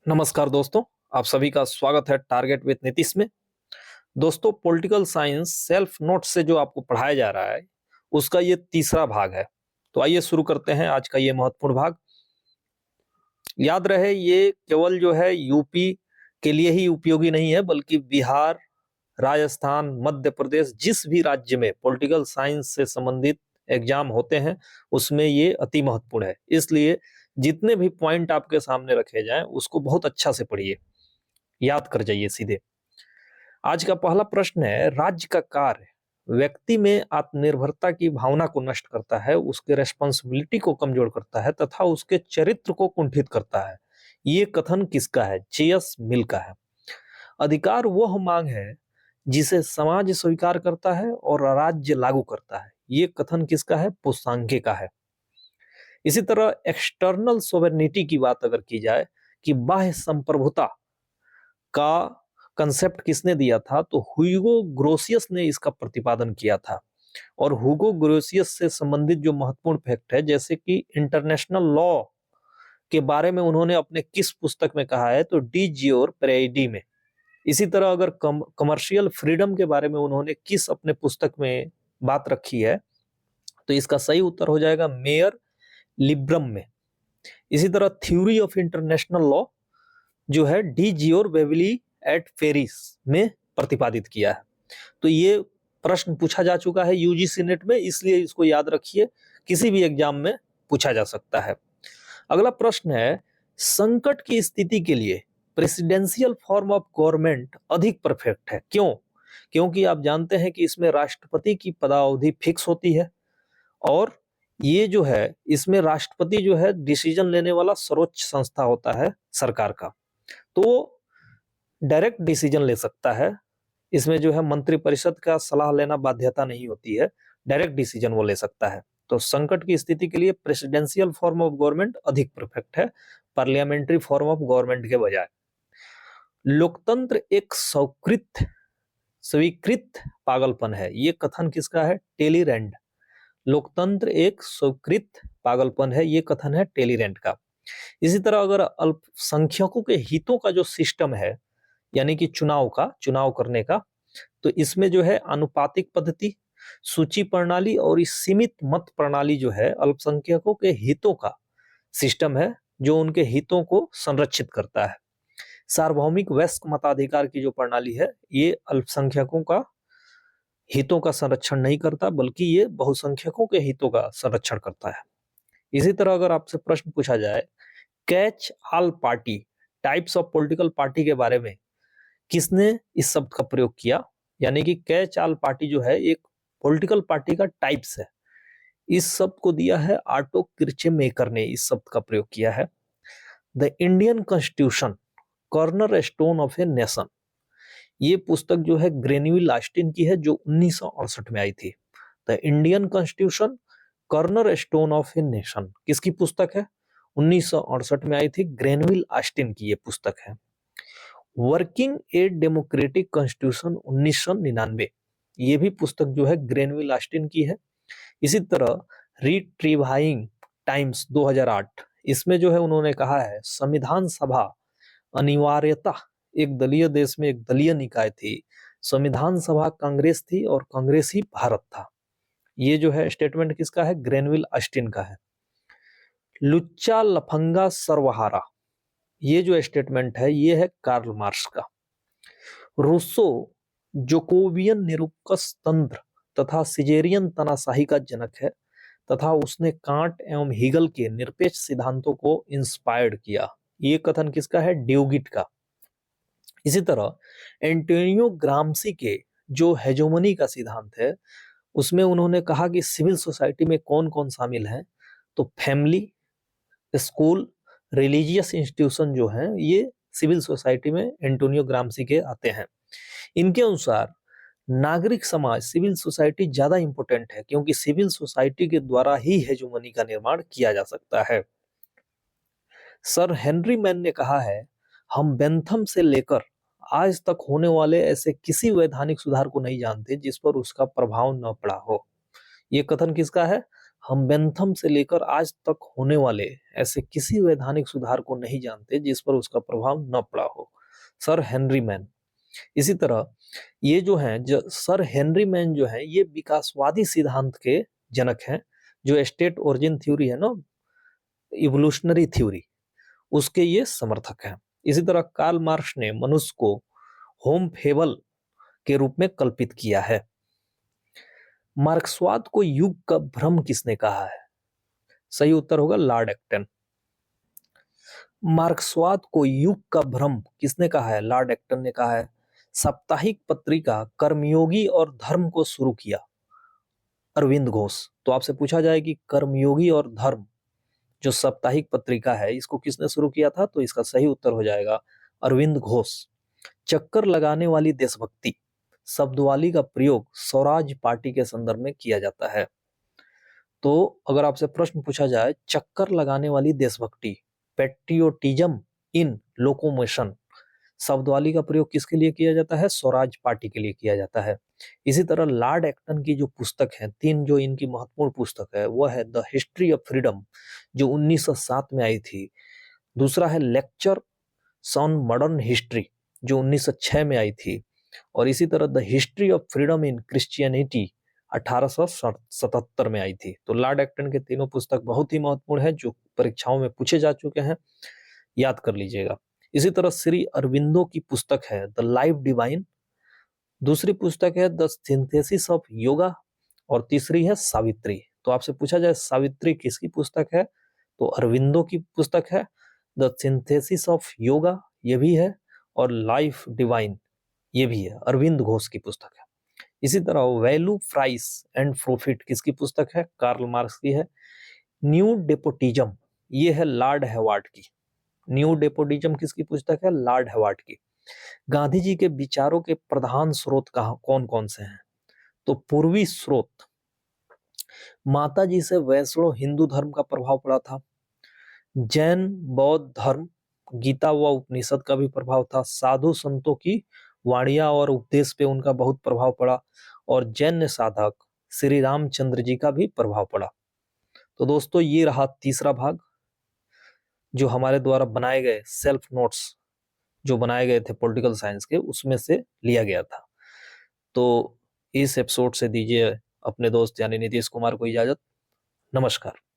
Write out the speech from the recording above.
नमस्कार दोस्तों, आप सभी का स्वागत है टारगेट विद नीतीश में। दोस्तों, पॉलिटिकल साइंस सेल्फ नोट से जो आपको पढ़ाया जा रहा है उसका ये तीसरा भाग है। तो आइए शुरू करते हैं आज का ये महत्वपूर्ण भाग। याद रहे, ये केवल जो है यूपी के लिए ही उपयोगी नहीं है, बल्कि बिहार, राजस्थान, मध्य प्रदेश, जिस भी राज्य में पॉलिटिकल साइंस से संबंधित एग्जाम होते हैं उसमें ये अति महत्वपूर्ण है। इसलिए जितने भी पॉइंट आपके सामने रखे जाएं उसको बहुत अच्छा से पढ़िए, याद कर जाइए सीधे। आज का पहला प्रश्न है, राज्य का कार्य व्यक्ति में आत्मनिर्भरता की भावना को नष्ट करता है, उसके रेस्पॉन्सिबिलिटी को कमजोर करता है तथा उसके चरित्र को कुंठित करता है। ये कथन किसका है? जेएस मिल का है। अधिकार वह मांग है जिसे समाज स्वीकार करता है और राज्य लागू करता है। ये कथन किसका है? पुस्तांके का है। इसी तरह एक्सटर्नल सोवेरेनिटी की बात अगर की जाए कि बाह्य संप्रभुता का कंसेप्ट किसने दिया था, तो हुगो ग्रोसियस ने इसका प्रतिपादन किया था। और हुगो ग्रोसियस से संबंधित जो महत्वपूर्ण फैक्ट है, जैसे कि इंटरनेशनल लॉ के बारे में उन्होंने अपने किस पुस्तक में कहा है, तो डी जियोर पेरेडी में। इसी तरह अगर कमर्शियल फ्रीडम के बारे में उन्होंने किस अपने पुस्तक में बात रखी है, तो इसका सही उत्तर हो जाएगा मेयर लिब्रम में। इसी तरह थ्योरी ऑफ इंटरनेशनल लॉ जो है डी जियोर बेवली एट पेरिस में प्रतिपादित किया है। तो ये प्रश्न पूछा जा चुका है यूजीसी नेट में, इसलिए इसको याद रखिए, किसी भी एग्जाम में पूछा जा सकता है। अगला प्रश्न है, संकट की स्थिति के लिए प्रेसिडेंशियल फॉर्म ऑफ गवर्नमेंट अधिक परफेक्ट है। क्यों? क्योंकि आप जानते हैं कि इसमें राष्ट्रपति की पदावधि फिक्स होती है और ये जो है इसमें राष्ट्रपति जो है डिसीजन लेने वाला सर्वोच्च संस्था होता है सरकार का, तो डायरेक्ट डिसीजन ले सकता है। इसमें जो है मंत्रिपरिषद का सलाह लेना बाध्यता नहीं होती है, डायरेक्ट डिसीजन वो ले सकता है। तो संकट की स्थिति के लिए प्रेसिडेंशियल फॉर्म ऑफ गवर्नमेंट अधिक परफेक्ट है पार्लियामेंट्री फॉर्म ऑफ गवर्नमेंट के बजाय। लोकतंत्र एक स्वीकृत पागलपन है। ये कथन किसका है? टेलीरेंड। लोकतंत्र एक स्वीकृत पागलपन है, ये कथन है टेलीरेंड का। इसी तरह अगर अल्पसंख्यकों के हितों का जो सिस्टम है, यानी कि चुनाव करने का, तो इसमें जो है आनुपातिक पद्धति, सूची प्रणाली और इस सीमित मत प्रणाली जो है अल्पसंख्यकों के हितों का सिस्टम है, जो उनके हितों को संरक्षित करता है। सार्वभौमिक वयस्क मताधिकार की जो प्रणाली है, ये अल्पसंख्यकों का हितों का संरक्षण नहीं करता, बल्कि ये बहुसंख्यकों के हितों का संरक्षण करता है। इसी तरह अगर आपसे प्रश्न पूछा जाए, catch all party types of political party के बारे में किसने इस शब्द का प्रयोग किया, यानी कि कैच ऑल पार्टी जो है एक पॉलिटिकल पार्टी का टाइप्स है, इस शब्द को दिया है आर्टो किर्चेमेकर ने, इस शब्द का प्रयोग किया है। The Indian constitution corner stone of a nation, ये पुस्तक जो है ग्रेनविल ऑस्टिन की है, जो 1968 में आई थी। The Indian constitution corner stone of a nation किसकी पुस्तक है? 1968 में आई थी, ग्रेनविल ऑस्टिन की ये पुस्तक है। वर्किंग ए डेमोक्रेटिक कॉन्स्टिट्यूशन 1999, ये भी पुस्तक जो है ग्रेनविल ऑस्टिन की है। इसी तरह रिट्रीवाइंग टाइम्स 2008, इसमें जो है उन्होंने कहा है संविधान सभा अनिवार्यता एक दलीय देश में एक दलीय निकाय थी, संविधान सभा कांग्रेस थी और कांग्रेस ही भारत था। ये जो है स्टेटमेंट किसका है? ग्रेनविल ऑस्टिन का है। लुच्चा लफंगा सर्वहारा, ये जो स्टेटमेंट है ये है कार्ल मार्क्स का। रूसो जोकोवियन निरूपकस तंत्र तथा सिजेरियन तनाशाही का जनक है तथा उसने कांट एवं हीगल के निरपेक्ष सिद्धांतों को इंस्पायर्ड किया। ये कथन किसका है? ड्यूगिट का। इसी तरह एंटोनियो ग्राम्सी के जो हेजोमनी का सिद्धांत है, उसमें उन्होंने कहा कि सिविल सोसाइटी में कौन कौन शामिल है, तो फैमिली, स्कूल, रिलीजियस इंस्टीट्यूशन जो हैं, ये सिविल सोसाइटी में एंटोनियो ग्राम्सी के आते हैं। इनके अनुसार नागरिक समाज, सिविल सोसाइटी ज्यादा इंपॉर्टेंट है, क्योंकि सिविल सोसाइटी के द्वारा ही हेजोमनी का निर्माण किया जा सकता है। सर हेनरी मैन ने कहा है, हम बेंथम से लेकर आज तक होने वाले ऐसे किसी वैधानिक सुधार को नहीं जानते जिस पर उसका प्रभाव न पड़ा हो। ये कथन किसका है? हम बेंथम से लेकर आज तक होने वाले ऐसे किसी वैधानिक सुधार को नहीं जानते जिस पर उसका प्रभाव न पड़ा हो। Sir Henry man. इसी तरह ये जो है सर हेनरी मैन जो है ये विकासवादी सिद्धांत के जनक हैं, जो स्टेट ओरिजिन थ्योरी है ना, इवोल्यूशनरी थ्योरी, उसके ये समर्थक हैं। इसी तरह कार्ल मार्क्स ने मनुष्य को होम फेबल के रूप में कल्पित किया है। मार्क्सवाद को युग का भ्रम किसने कहा है? सही उत्तर होगा लॉर्ड एक्टन। मार्क्सवाद को युग का भ्रम किसने कहा है? लॉर्ड एक्टन ने कहा है। साप्ताहिक पत्रिका कर्मयोगी और धर्म को शुरू किया अरविंद घोष। तो आपसे पूछा जाए कि कर्मयोगी और धर्म जो साप्ताहिक पत्रिका है इसको किसने शुरू किया था, तो इसका सही उत्तर हो जाएगा अरविंद घोष। चक्कर लगाने वाली देशभक्ति शब्दवाली का प्रयोग स्वराज पार्टी के संदर्भ में किया जाता है। तो अगर आपसे प्रश्न पूछा जाए चक्कर लगाने वाली देशभक्ति, पेट्रियोटिज्म इन लोकोमोशन, शब्दवाली का प्रयोग किसके लिए किया जाता है? स्वराज पार्टी के लिए किया जाता है। इसी तरह लॉर्ड एक्टन की जो पुस्तक है, तीन जो इनकी महत्वपूर्ण पुस्तक है, वह है द हिस्ट्री ऑफ फ्रीडम जो 1907 में आई थी। दूसरा है लेक्चर ऑन मॉडर्न हिस्ट्री जो 1906 में आई थी। और इसी तरह the history of freedom in Christianity 1877 में आई थी। तो लॉर्ड एक्टन के तीनों पुस्तक बहुत ही महत्वपूर्ण है जो परीक्षाओं में पूछे जा चुके हैं, याद कर लीजिएगा। इसी तरह श्री अरविंदो की पुस्तक है द लाइफ डिवाइन, दूसरी पुस्तक है द सिंथेसिस ऑफ योगा, और तीसरी है सावित्री। तो आपसे पूछा जाए सावित्री किसकी पुस्तक है, तो अरविंदो की पुस्तक है। द सिंथेसिस ऑफ योगा ये भी है, और लाइफ डिवाइन ये भी है, अरविंद घोष की पुस्तक है। इसी तरह वैल्यू प्राइस एंड प्रॉफिट किसकी पुस्तक है? कार्ल मार्क्स की है। न्यू डेपोटिज्म ये है लॉर्ड हेवार्ड की। न्यू डेपोटिज्म किसकी पुस्तक है? लॉर्ड हेवार्ड की। गांधी जी के विचारों के प्रधान स्रोत कौन कौन से हैं? तो पूर्वी स्रोत, माता जी से वैष्णव हिंदू धर्म का प्रभाव पड़ा था, जैन बौद्ध धर्म, गीता व उपनिषद का भी प्रभाव था, साधु संतों की वाणियां और उपदेश पे उनका बहुत प्रभाव पड़ा, और जैन साधक श्री रामचंद्र जी का भी प्रभाव पड़ा। तो दोस्तों ये रहा तीसरा भाग जो हमारे द्वारा बनाए गए सेल्फ नोट्स जो बनाए गए थे पॉलिटिकल साइंस के, उसमें से लिया गया था। तो इस एपिसोड से दीजिए अपने दोस्त यानी नीतीश कुमार को इजाजत। नमस्कार।